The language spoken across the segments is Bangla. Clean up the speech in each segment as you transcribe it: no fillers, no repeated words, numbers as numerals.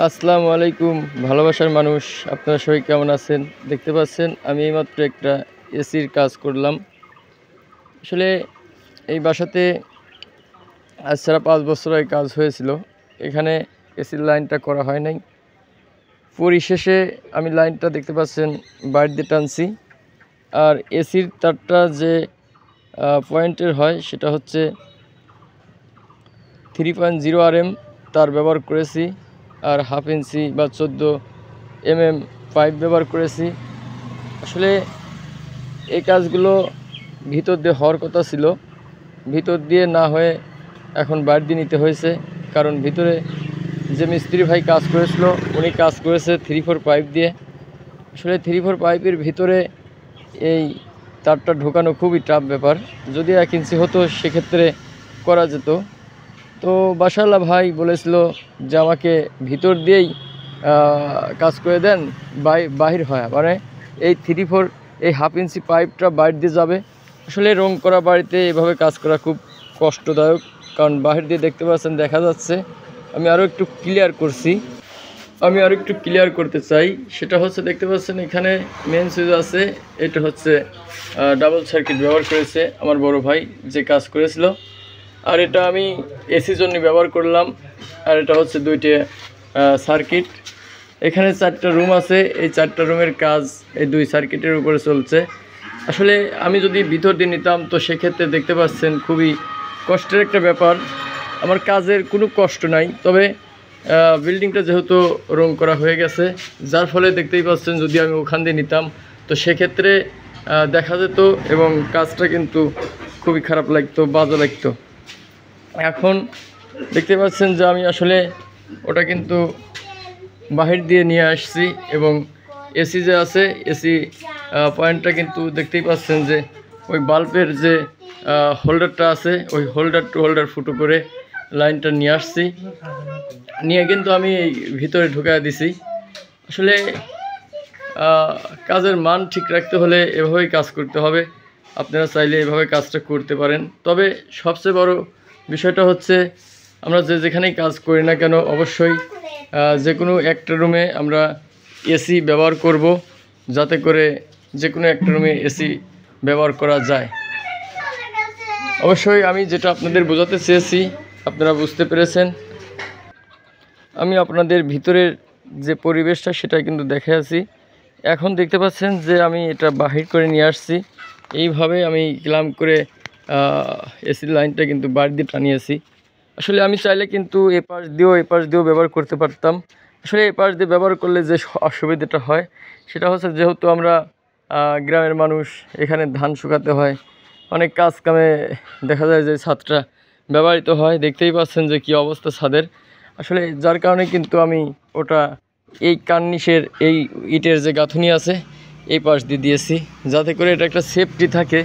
আসসালামু আলাইকুম ভালোবাসার মানুষ, আপনারা সবাই কেমন আছেন? দেখতে পাচ্ছেন আমি এইমাত্র একটা এসির কাজ করলাম। আসলে এই বাসাতে আজ ছাড়া 5 বছর আগে কাজ হয়েছিল। এখানে এসির লাইনটা করা হয় নাই। পরিশেষে আমি লাইনটা দেখতে পাচ্ছেন বাইর দিয়ে টানছি। আর এসির তারটা যে পয়েন্টের হয় সেটা হচ্ছে 3.0 RM তার ব্যবহার করেছি। আর 1/2 ইঞ্চি বা 14 mm পাইপ ব্যবহার করেছি। আসলে এই কাজগুলো ভিতর দিয়ে হওয়ার কথা ছিল, ভিতর দিয়ে না হয়ে এখন বাইরে দিয়ে নিতে হয়েছে। কারণ ভিতরে যে মিস্ত্রি ভাই কাজ করেছিল উনি কাজ করেছে 3/4 পাইপ দিয়ে। আসলে 3/4 পাইপের ভিতরে এই তারটা ঢোকানো খুবই টাফ ব্যাপার। যদি 1 ইঞ্চি হতো সেক্ষেত্রে করা যেত। তো বাসাল্লাহ ভাই বলেছিল যে আমাকে ভিতর দিয়েই কাজ করে দেন, বাহির হয় মানে এই 3/4 এই 1/2 ইঞ্চি পাইপটা বাইরে দিয়ে যাবে। আসলে রং করা বাড়িতে এভাবে কাজ করা খুব কষ্টদায়ক, কারণ বাহির দিয়ে দেখতে পাচ্ছেন দেখা যাচ্ছে। আমি আরও একটু ক্লিয়ার করতে চাই। সেটা হচ্ছে দেখতে পাচ্ছেন এখানে মেন সুইচ আছে, এটা হচ্ছে ডাবল সার্কিট ব্যবহার করেছে আমার বড় ভাই যে কাজ করেছিল। আর এটা আমি এসির জন্য ব্যবহার করলাম। আর এটা হচ্ছে 2টে সার্কিট। এখানে 4টা রুম আছে, এই 4টা রুমের কাজ এই 2 সার্কিটের উপরে চলছে। আসলে আমি যদি ভিতর দিয়ে নিতাম তো সেক্ষেত্রে দেখতে পাচ্ছেন খুবই কষ্টের একটা ব্যাপার। আমার কাজের কোনো কষ্ট নাই, তবে বিল্ডিংটা যেহেতু রং করা হয়ে গেছে যার ফলে দেখতেই পাচ্ছেন যদি আমি ওখান দিয়ে নিতাম তো সেক্ষেত্রে দেখা যেত এবং কাজটা কিন্তু খুবই খারাপ লাগতো, বাজে লাগতো। এখন দেখতে পাচ্ছেন যে আমি আসলে ওটা কিন্তু বাহির দিয়ে নিয়ে আসছি এবং এসি যে আছে এসি পয়েন্টটা কিন্তু দেখতেই পাচ্ছেন যে ওই বাল্বের যে হোল্ডারটা আছে ওই হোল্ডার টু হোল্ডার ফুটো করে লাইনটা নিয়ে আসছি, নিয়ে কিন্তু আমি এই ভিতরে ঢুকায় দিছি। আসলে কাজের মান ঠিক রাখতে হলে এভাবেই কাজ করতে হবে। আপনারা চাইলে এভাবে কাজটা করতে পারেন। তবে সবচেয়ে বড় বিষয়টা হচ্ছে আমরা যেখানেই কাজ করি না কেন অবশ্যই যে কোনো একটা রুমে আমরা এসি ব্যবহার করব, যাতে করে যে কোনো একটা রুমে এসি ব্যবহার করা যায়। অবশ্যই আমি যেটা আপনাদের বোঝাতে চেয়েছি আপনারা বুঝতে পেরেছেন। আমি আপনাদের ভিতরের যে পরিবেশটা সেটা কিন্তু দেখে আছি। এখন দেখতে পাচ্ছেন যে আমি এটা বাহির করে নিয়ে আসছি। এইভাবে আমি ক্লাম করে এসির লাইনটা কিন্তু বাইরে দিয়ে টানিয়েছি। আসলে আমি চাইলে কিন্তু এপাশ দিয়েও ব্যবহার করতে পারতাম। আসলে এপাশ দিয়ে ব্যবহার করলে যে অসুবিধাটা হয় সেটা হচ্ছে যেহেতু আমরা গ্রামের মানুষ, এখানে ধান শুকাতে হয়, অনেক কাজ কামে দেখা যায় যে ছাদটা ব্যবহৃত হয়। দেখতেই পাচ্ছেন যে কী অবস্থা ছাদের। আসলে যার কারণে কিন্তু আমি ওটা এই কার্নিশের এই ইটের যে গাঁথুনি আছে এই পাশ দিয়ে দিয়েছি, যাতে করে এটা একটা সেফটি থাকে।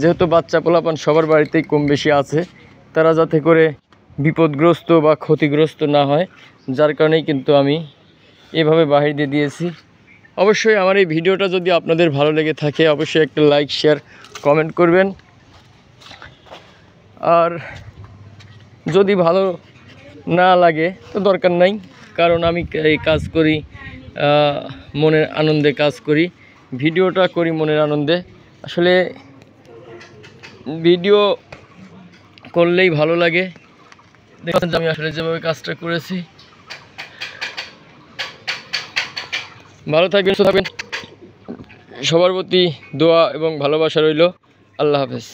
যেহেতু বাচ্চা পোলাপান সবার বাড়িতেই কম বেশি আছে, তারা যাতে করে বিপদগ্রস্ত বা ক্ষতিগ্রস্ত না হয়, যার কারণেই কিন্তু আমি এভাবে বাহির দিয়ে দিয়েছি। অবশ্যই আমার এই ভিডিওটা যদি আপনাদের ভালো লেগে থাকে অবশ্যই একটা লাইক শেয়ার কমেন্ট করবেন। আর যদি ভালো না লাগে তো দরকার নাই, কারণ আমি এই কাজ করি মনের আনন্দে কাজ করি, ভিডিওটা করি মনের আনন্দে। আসলে ভিডিও করলেই ভালো লাগে। দেখুন আমি আসলে যেভাবে কাজটা করেছি। ভালো থাকবেন, সুস্থ থাকবেন, সবার প্রতি দোয়া এবং ভালোবাসা রইল। আল্লাহ হাফেজ।